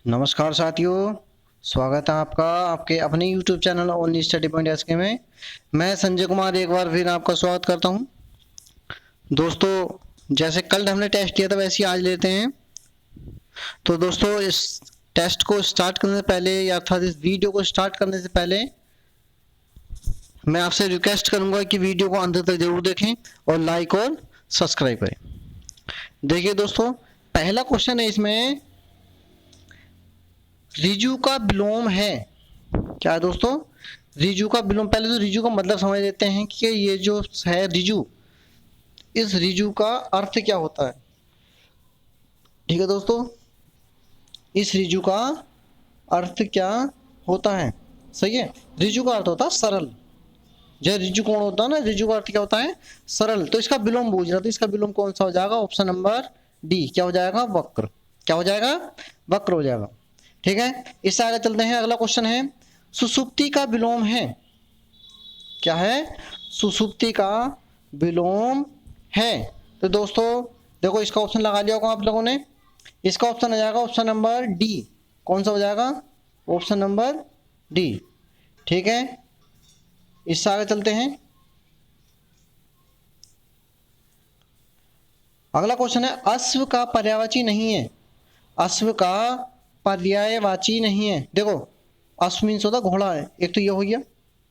नमस्कार साथियों, स्वागत है आपका आपके अपने YouTube channel only study point SK में। मैं संजय कुमार एक बार फिर आपका स्वागत करता हूं। दोस्तों, जैसे कल हमने टेस्ट किया था वैसे ही आज लेते हैं। तो दोस्तों, इस टेस्ट को स्टार्ट करने से पहले या अर्थात इस वीडियो को स्टार्ट करने से पहले मैं आपसे रिक्वेस्ट करूंगा कि वीडियो को अंत तक जरूर देखें और लाइक और सब्सक्राइब करें। देखिए दोस्तों, पहला क्वेश्चन है इसमें, रिजु का विलोम है। क्या है दोस्तों? रिजु का विलोम। पहले तो रिजु का मतलब समझ लेते हैं कि ये जो है रिजु, इस रिजु का अर्थ क्या होता है। ठीक है दोस्तों, इस रिजु का अर्थ क्या होता है। सही है, रिजु का अर्थ होता है सरल। जय रिजु कौन होता है ना, रिजु का अर्थ क्या होता है? सरल। तो इसका विलोम पूछ रहा, तो इसका विलोम कौन सा हो जाएगा? Option number D. क्या हो जाएगा? वक्र। क्या हो जाएगा? वक्र हो जाएगा। ठीक है, इससे आगे चलते हैं। अगला क्वेश्चन है, सुसुप्ति का विलोम है। क्या है? सुसुप्ति का विलोम है। तो दोस्तों देखो, इसका ऑप्शन लगा लिया होगा आप लोगों ने। इसका ऑप्शन हो जाएगा ऑप्शन नंबर डी। कौन सा हो जाएगा? Option number D. ठीक है, इससे आगे चलते हैं। अगला क्वेश्चन है, अश्व का पर्यायवाची नहीं है। अश्व का पर्यायवाची नहीं है। देखो, अश्व मीन्स होता घोड़ा है, एक तो ये हो गया।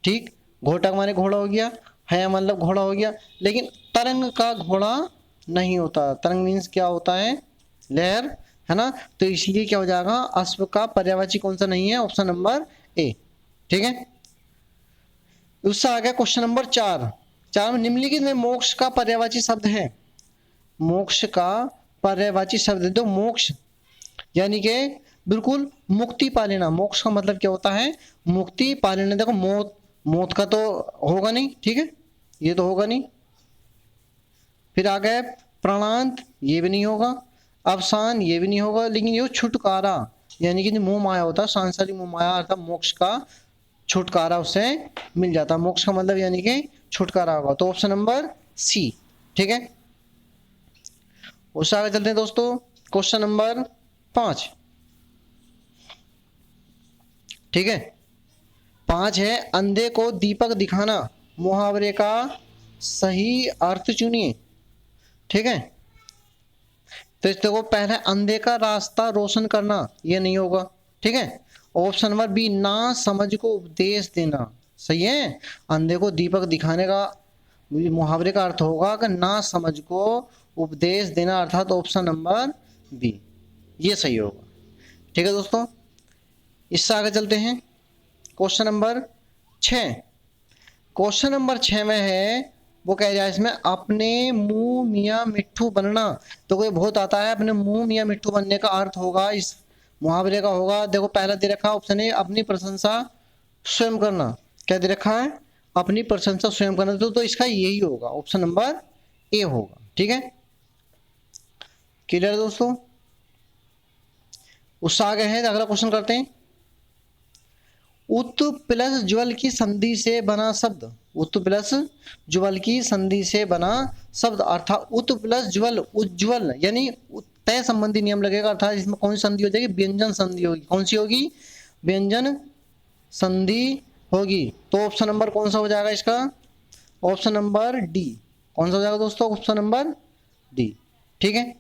ठीक, घोटा माने घोड़ा हो गया, है मतलब घोड़ा हो गया। लेकिन तरंग का घोड़ा नहीं होता। तरंग मीन्स क्या होता है? लहर, है ना। तो इसलिए क्या हो जाएगा? अश्व का पर्यायवाची कौन सा नहीं है? Option number A. ठीक है, उससे आ गया क्वेश्चन नंबर 4। 4 में निम्नलिखित में मोक्ष का पर्यायवाची शब्द है। मोक्ष का पर्यायवाची शब्द दो। मोक्ष यानी कि बिल्कुल मुक्ति पा लेना। मोक्ष का मतलब क्या होता है? मुक्ति पा लेना। देखो, मौत, मौत का तो होगा नहीं, ठीक है, ये तो होगा नहीं। फिर आ गए प्राणांत, ये भी नहीं होगा। अवसान, ये भी नहीं होगा। लेकिन ये छुटकारा, यानी कि मोह माया होता है, सांसारिक मोह माया अर्थात मोक्ष का छुटकारा उससे मिल जाता है। मोक्ष का मतलब यानी कि छुटकारा होगा। तो ऑप्शन नंबर सी। ठीक है, उससे आगे चलते हैं दोस्तों। Question number 5। ठीक है, 5 है, अंधे को दीपक दिखाना। मुहावरे का सही अर्थ चुनिए। ठीक है, तो देखो, पहले अंधे का रास्ता रोशन करना, ये नहीं होगा। ठीक है, ऑप्शन नंबर बी, ना समझ को उपदेश देना। सही है, अंधे को दीपक दिखाने का मुहावरे का अर्थ होगा कि ना समझ को उपदेश देना, अर्थात ऑप्शन नंबर बी, ये सही होगा। ठीक है दोस्तों, इससे आगे चलते हैं। Question number 6। क्वेश्चन नंबर 6 में है, वो कह रहा है इसमें, अपने मुंह मियाँ मिट्ठू बनना। तो कोई बहुत आता है, अपने मुंह मियाँ मिट्ठू बनने का अर्थ होगा, इस मुहावरे का होगा। देखो, पहला दे रखा ऑप्शन है, अपनी प्रशंसा स्वयं करना। क्या दे रखा है? अपनी प्रशंसा स्वयं करना। तो इसका यही होगा, ऑप्शन नंबर ए होगा। ठीक है, क्लियर दोस्तों? उससे आगे है, अगला क्वेश्चन करते हैं। उत प्लस ज्वल की संधि से बना शब्द। उत प्लस ज्वल की संधि से बना शब्द, अर्थात उत प्लस ज्वल, उज्ज्वल, यानी तय संबंधी नियम लगेगा। अर्थात इसमें कौन सी संधि हो जाएगी? व्यंजन संधि होगी। कौन सी होगी? व्यंजन संधि होगी। तो ऑप्शन नंबर कौन सा हो जाएगा इसका? Option number D. कौन सा हो जाएगा दोस्तों? Option number D. ठीक है,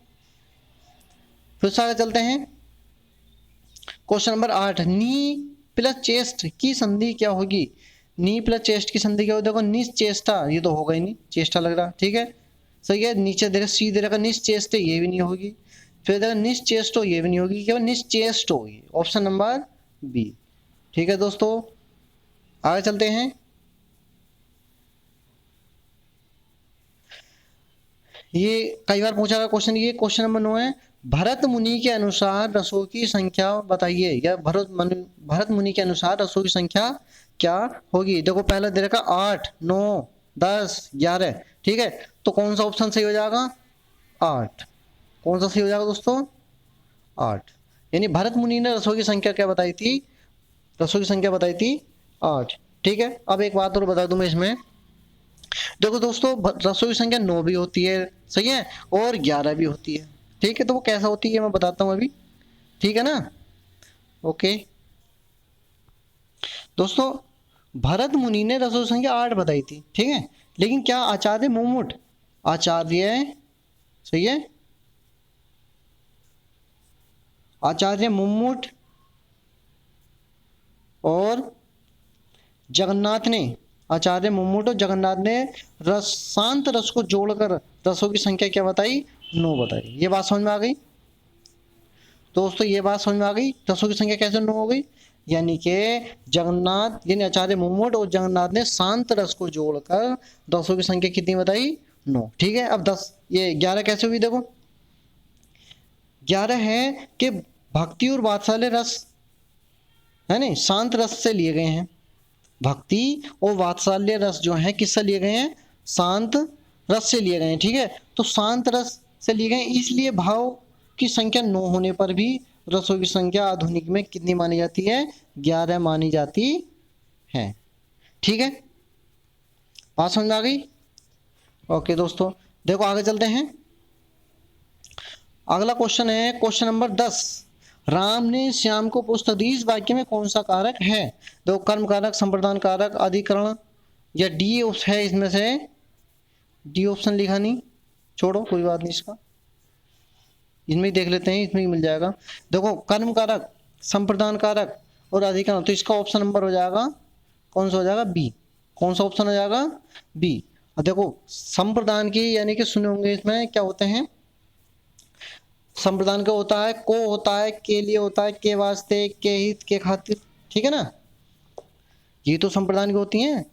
फिर से आगे चलते हैं। क्वेश्चन नंबर 8, नी प्लस चेस्ट की संधि क्या होगी? नी प्लस चेस्ट की संधि क्या होगी? देखो, निश्चेष्टा, ये तो होगा ही नहीं, चेष्टा लग रहा। ठीक है, सही है। नीचे दे रहा, सी दे रखा निश्चेष्ट, ये भी नहीं होगी। फिर देखो निश्चेष्टो, ये भी नहीं होगी। केवल निश्चेष्ट होगी, ऑप्शन नंबर बी। ठीक है दोस्तों, आगे चलते हैं। ये कई बार पूछा गया क्वेश्चन, ये क्वेश्चन नंबर 9 है, भरत मुनि के अनुसार रसों की संख्या बताइए। या भरत मुनि के अनुसार रसों की संख्या क्या होगी? देखो, पहले दे रखा 8, 9, 10, 11। ठीक है, तो कौन सा ऑप्शन सही हो जाएगा? 8। कौन सा सही हो जाएगा दोस्तों? 8। यानी भरत मुनि ने रसों की संख्या क्या बताई थी? रसों की संख्या बताई थी 8। ठीक है, अब एक बात और बता दूं मैं इसमें। देखो दोस्तों, रसों की संख्या 9 भी होती है, सही है, और 11 भी होती है। ठीक है, तो वो कैसा होती है मैं बताता हूँ अभी। ठीक है ना, ओके दोस्तों, भरत मुनि ने रसोई संख्या 8 बताई थी, ठीक है, लेकिन क्या आचार्य मुम्मुट, आचार्य, सही है, आचार्य मुम्मुट और जगन्नाथ ने, आचार्य मुम्मुट और जगन्नाथ ने शांत रस को जोड़कर रसों की संख्या क्या बताई, 9 बताई। ये बात समझ में आ गई दोस्तों, ये बात समझ में आ गई, रसों की संख्या कैसे 9 हो गई, यानी कि जगन्नाथ यानी आचार्य मुम्मुट और जगन्नाथ ने शांत रस को जोड़कर रसों की संख्या कितनी बताई, 9। ठीक है, अब 10 ये 11 कैसे हुई, देखो 11 है कि भक्ति और वात्सल्य रस है नहीं, शांत रस से लिए गए हैं। भक्ति और वात्सल्य रस जो है किससे लिए गए हैं, शांत रस से लिए गए हैं। ठीक है, तो शांत रस से लिए गए, इसलिए भाव की संख्या 9 होने पर भी रसों की संख्या आधुनिक में कितनी मानी जाती है, 11 मानी जाती है। ठीक है, बात समझ में आ गई। ओके दोस्तों, देखो आगे चलते हैं। अगला क्वेश्चन है क्वेश्चन नंबर 10। राम ने श्याम को पुस्तक दी, इस वाक्य में कौन सा कारक है, देखो कर्म कारक, संप्रदान कारक, अधिकरण, या डी है इसमें से, डी ऑप्शन लिखा नहीं, छोड़ो कोई बात नहीं, इसका इसमें ही देख लेते हैं, इसमें ही मिल जाएगा। देखो कर्म कारक, संप्रदान कारक और अधिकरण, तो इसका ऑप्शन नंबर हो जाएगा, कौन सा हो जाएगा, बी। कौन सा ऑप्शन हो जाएगा, बी। और देखो संप्रदान की यानी कि सुने होंगे, इसमें क्या होते हैं, संप्रदान का होता है को, होता है के लिए, होता है के वास्ते, के हित, के खातिर, ठीक है ना, ये तो संप्रदान की होती हैं।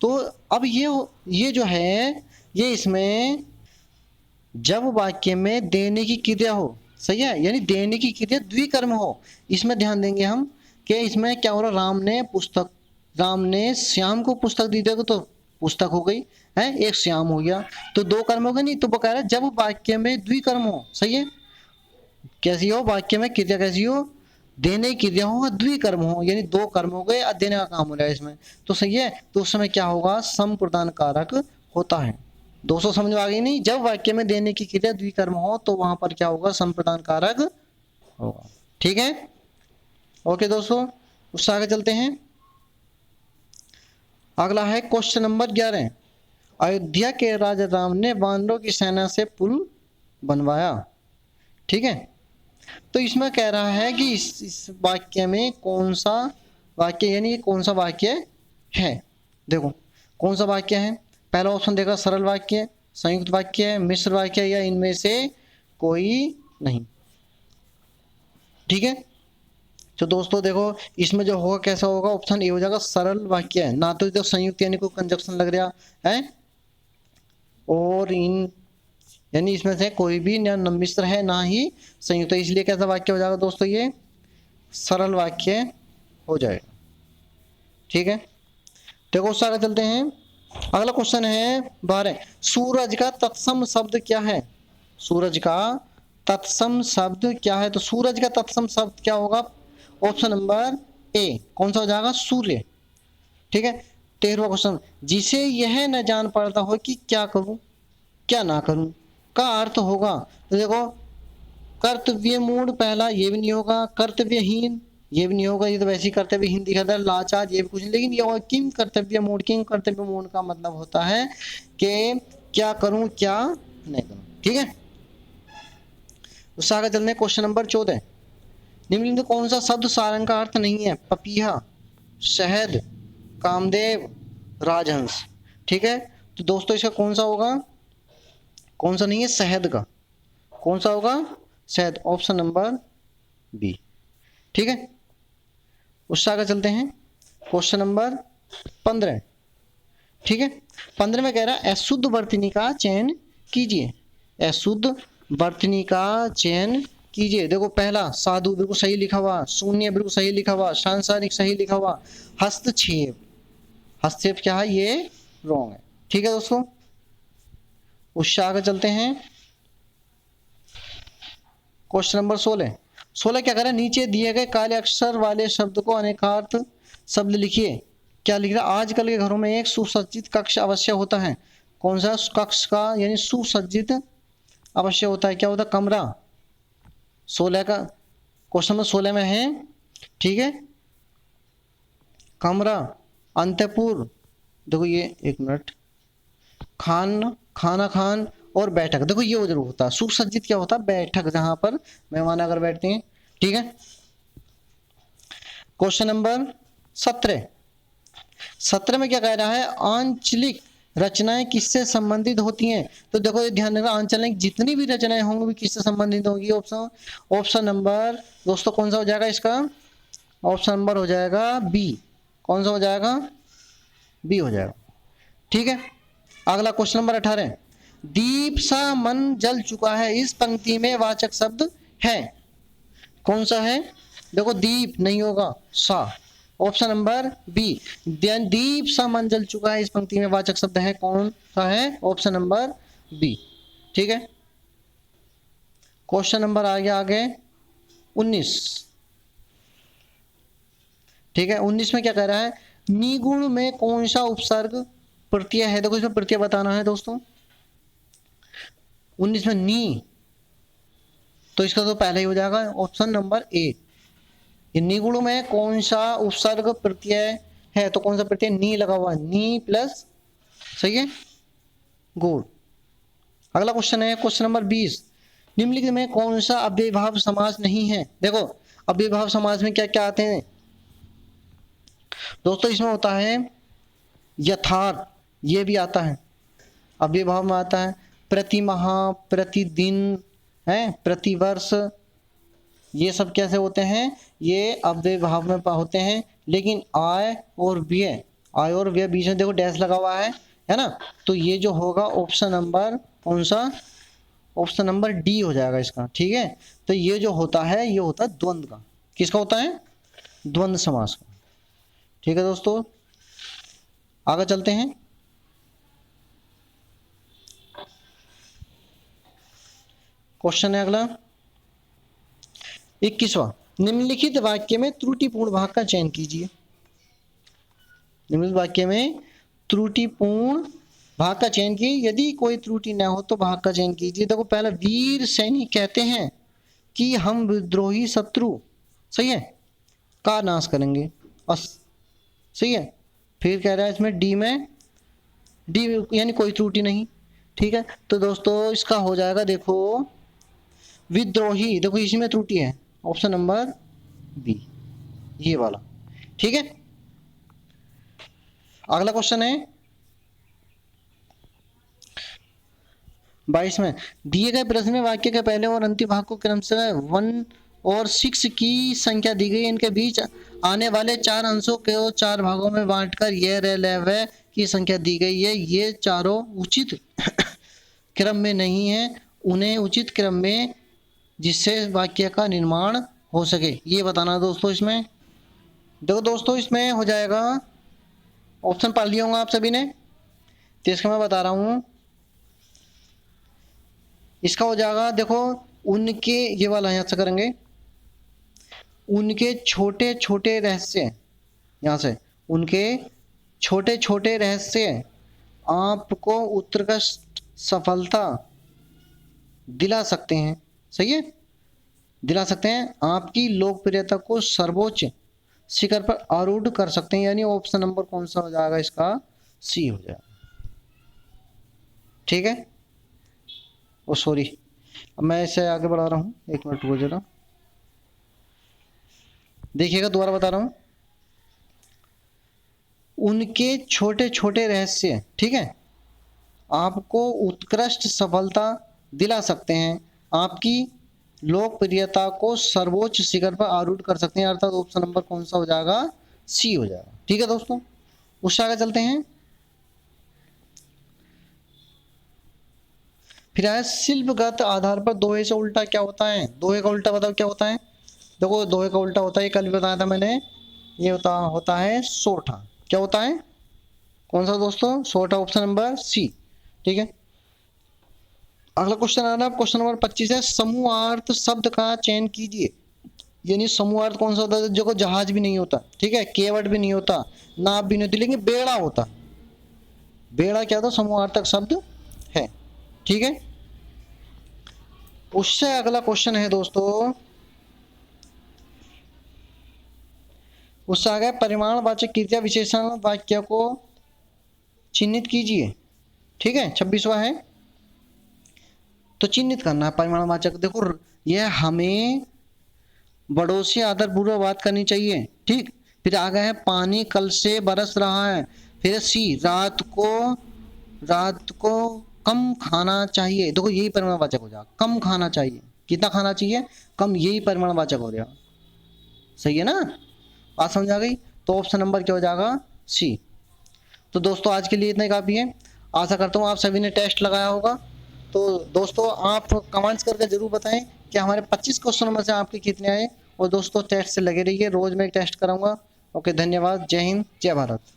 तो अब ये जो है, ये इसमें जब वाक्य में देने की क्रिया हो, सही है, यानी देने की क्रिया द्विकर्म हो, इसमें ध्यान देंगे हम कि इसमें क्या हो रहा, राम ने श्याम को पुस्तक दी, देखो तो पुस्तक हो गई है, एक श्याम हो गया, तो 2 कर्म हो गए नहीं, तो वो कह रहा है जब वाक्य में द्विकर्म हो, सही है, कैसी हो वाक्य में क्रिया, कैसी हो, देने की क्रिया हो, द्विकर्म हो, यानी 2 कर्म हो गए, देने का काम हो रहा है इसमें, तो सही है, तो उस समय क्या होगा, संप्रदान कारक होता है। दोस्तों समझ में आ गई नहीं, जब वाक्य में देने की क्रिया द्विकर्म हो तो वहां पर क्या होगा, संप्रदान कारक होगा। ठीक है, ओके दोस्तों, उससे आगे चलते हैं। अगला है क्वेश्चन नंबर 11। अयोध्या के राजा राम ने वानरों की सेना से पुल बनवाया। ठीक है, तो इसमें कह रहा है कि इस वाक्य में कौन सा वाक्य, यानी ये कौन सा वाक्य है, देखो कौन सा वाक्य है, पहला ऑप्शन देखा सरल वाक्य, संयुक्त वाक्य, मिश्र वाक्य, या इनमें से कोई नहीं। ठीक है, तो दोस्तों देखो इसमें जो होगा कैसा होगा, ऑप्शन ए हो जाएगा, सरल वाक्य है, ना तो संयुक्त यानी कोई कंजक्शन लग रहा है, और इन यानी इसमें से कोई भी ना मिश्र है ना ही संयुक्त, इसलिए कैसा वाक्य हो जाएगा दोस्तों, ये सरल वाक्य हो जाएगा। ठीक है, देखो उससे आगे चलते हैं। अगला क्वेश्चन है 12। सूरज का तत्सम शब्द क्या है, सूरज का तत्सम शब्द क्या है, तो सूरज का तत्सम शब्द क्या होगा, ऑप्शन नंबर ए, कौन सा हो जाएगा, सूर्य। ठीक है, 13वां क्वेश्चन, जिसे यह न जान पड़ता हो कि क्या करूं क्या ना करूं का अर्थ होगा, तो देखो कर्तव्य मूड पहला, ये भी नहीं होगा, कर्तव्यहीन ये भी नहीं होगा, ये तो वैसे ही कर्तव्यहीन दिखाता है, लाचार ये भी कुछ नहीं, लेकिन ये होगा किम कर्तव्य मूड, किम कर्तव्य मूड का मतलब होता है कि क्या करूं क्या नहीं करूं। ठीक है, उससे आगे चलते हैं क्वेश्चन नंबर 14। निम्नलिखित कौन सा शब्द सारंग का अर्थ नहीं है, पपीहा, शहद, कामदेव, राजहंस। ठीक है, तो दोस्तों इसका कौन सा होगा, कौन सा नहीं है, शहद का, कौन सा होगा, शहद, ऑप्शन नंबर बी। ठीक है, उससे आगे चलते हैं क्वेश्चन नंबर 15। ठीक है, 15 में कह रहा है अशुद्ध वर्तनी का चयन कीजिए, अशुद्ध वर्तनी का चयन कीजिए। देखो पहला साधु बिल्कुल सही लिखा हुआ, शून्य बिल्कुल सही लिखा हुआ, सांसारिक सही लिखा हुआ, हस्तक्षेप, हस्तक्षेप क्या है, ये रॉन्ग है। ठीक है दोस्तों, उससे आगे चलते हैं क्वेश्चन नंबर 16। 16 क्या करें, नीचे दिए गए काले अक्षर वाले शब्द को अनेकार्थ शब्द लिखिए। क्या लिख रहा है, आजकल के घरों में एक सुसज्जित कक्ष अवश्य होता है, कौन सा कक्ष का यानी सुसज्जित अवश्य होता है, क्या होता है, कमरा। 16 का क्वेश्चन नंबर 16 में है ठीक है। कमरा, अंतपुर, देखो ये, एक मिनट, खान, खाना खान, और बैठक, देखो ये जरूर होता है। सुसज्जित क्या होता है? बैठक, जहां पर मेहमान आकर बैठते हैं। ठीक है। Question number 17। 17 में क्या कह रहा है? आंचलिक रचनाएं किससे संबंधित होती हैं? तो देखो ये ध्यान रखना, आंचलिक जितनी भी रचनाएं होंगी वो किससे संबंधित होंगी? ऑप्शन, ऑप्शन नंबर दोस्तों कौन सा हो जाएगा इसका? ऑप्शन नंबर हो जाएगा बी। कौन सा हो जाएगा? बी हो जाएगा। ठीक है। अगला क्वेश्चन नंबर 18। दीप सा मन जल चुका है, इस पंक्ति में वाचक शब्द है, कौन सा है? देखो दीप नहीं होगा, सा। ऑप्शन नंबर बी, दीप सा मन जल चुका है, इस पंक्ति में वाचक शब्द है, कौन सा है? Option number B. ठीक है। क्वेश्चन नंबर आ गया आगे 19। ठीक है। 19 में क्या कह रहा है? निगुण में कौन सा उपसर्ग प्रत्यय है? देखो इसमें प्रत्यय बताना है दोस्तों। 19 में नी, तो इसका तो पहले ही हो जाएगा ऑप्शन नंबर ए। निगुण में कौन सा उपसर्ग प्रत्यय है? तो कौन सा प्रत्यय? नी लगा हुआ है, नी प्लस, सही है, गुण। अगला क्वेश्चन है क्वेश्चन नंबर 20। निम्नलिखित में कौन सा अव्ययभाव समास नहीं है? देखो अव्ययभाव समास में क्या क्या आते हैं दोस्तों? इसमें होता है यथार्थ, ये भी आता है, अव्ययभाव में आता है। प्रतिमाह, प्रतिदिन, है, प्रतिवर्ष, ये सब कैसे होते हैं? ये अव्ययभाव में होते हैं। लेकिन आय और व्यय, आय और व्यय बीच में देखो डैश लगा हुआ है ना? तो ये जो होगा ऑप्शन नंबर कौन सा? ऑप्शन नंबर डी हो जाएगा इसका। ठीक है। तो ये जो होता है ये होता है द्वंद्व का। किसका होता है? द्वंद्व समास का। ठीक है दोस्तों, आगे चलते हैं। क्वेश्चन है अगला 21वां। निम्नलिखित वाक्य में त्रुटिपूर्ण भाग का चयन कीजिए। निम्नलिखित वाक्य में त्रुटिपूर्ण भाग का चयन कीजिए, यदि कोई त्रुटि न हो तो भाग का चयन कीजिए। देखो पहला, वीर सैनिक कहते हैं कि हम विद्रोही शत्रु, सही है, का नाश करेंगे, सही है। फिर कह रहा है इसमें डी में, डी यानी कोई त्रुटि नहीं। ठीक है। तो दोस्तों इसका हो जाएगा देखो विद्रोही, देखो इसी में त्रुटि है, ऑप्शन नंबर बी, ये वाला। ठीक है। अगला क्वेश्चन है 22 में, दिए गए प्रश्न में वाक्य के पहले और अंतिम भाग को क्रम से 1 और 6 की संख्या दी गई है। इनके बीच आने वाले 4 अंशों को 4 भागों में बांटकर यह रेलवे की संख्या दी गई है। ये चारों उचित क्रम में नहीं है, उन्हें उचित क्रम में जिससे वाक्य का निर्माण हो सके ये बताना दोस्तों। इसमें देखो दोस्तों इसमें हो जाएगा, ऑप्शन पढ़ लिया होगा आप सभी ने, तो इसका मैं बता रहा हूं। इसका हो जाएगा देखो उनके, ये वाला यहां से करेंगे, उनके छोटे छोटे रहस्य, यहां से उनके छोटे छोटे रहस्य आपको उत्कृष्ट सफलता दिला सकते हैं, सही है, दिला सकते हैं, आपकी लोकप्रियता को सर्वोच्च शिखर पर आरूढ़ कर सकते हैं। यानी ऑप्शन नंबर कौन सा हो जाएगा इसका? सी हो जाएगा। ठीक है। ओ सॉरी, अब मैं इसे आगे बढ़ा रहा हूँ, एक मिनट रुको जरा, देखिएगा दोबारा बता रहा हूँ। उनके छोटे छोटे रहस्य, ठीक है, आपको उत्कृष्ट सफलता दिला सकते हैं, आपकी लोकप्रियता को सर्वोच्च शिखर पर आरूढ़ कर सकते हैं। अर्थात ऑप्शन नंबर कौन सा हो जाएगा? सी हो जाएगा। ठीक है दोस्तों, उससे आगे चलते हैं। फिर है शिल्पगत आधार पर दोहे से उल्टा क्या होता है? दोहे का उल्टा बताओ क्या होता है? देखो दोहे का उल्टा होता है, कल भी बताया था मैंने, ये होता है सोठा। क्या होता है? कौन सा दोस्तों? सोठा, ऑप्शन नंबर सी। ठीक है। अगला क्वेश्चन आ रहा है क्वेश्चन नंबर 25 है, समूहार्थ शब्द का चयन कीजिए। यानी समूहार्थ कौन सा होता है? जो जहाज भी नहीं होता, ठीक है, केवट भी नहीं होता, नाव भी नहीं होती, लेकिन बेड़ा होता। बेड़ा क्या था? समूहार्थक शब्द है। ठीक है। उससे अगला क्वेश्चन है दोस्तों उससे आगे परिमाणवाचक क्रिया विशेषण वाक्य को चिन्हित कीजिए। ठीक है, 26वां है, तो चिन्हित करना है परिमाणवाचक। देखो यह हमें बड़ों से आदरपूर्वक बात करनी चाहिए। ठीक, फिर आगे है पानी कल से बरस रहा है। फिर सी रात को कम खाना चाहिए। देखो यही परिमाणवाचक हो जाएगा, कम खाना चाहिए। कितना खाना चाहिए? कम, यही परिमाणवाचक हो जाएगा। सही है ना, बात समझ आ गई? तो ऑप्शन नंबर क्या हो जाएगा? सी। तो दोस्तों आज के लिए इतना ही काफ़ी है। आशा करता हूँ आप सभी ने टेस्ट लगाया होगा। तो दोस्तों आप कमेंट्स करके ज़रूर बताएं कि हमारे 25 क्वेश्चन में से आपके कितने आए। और दोस्तों टेस्ट से लगे रहिए, रोज़ मैं एक टेस्ट कराऊंगा। ओके, धन्यवाद। जय हिंद, जय भारत।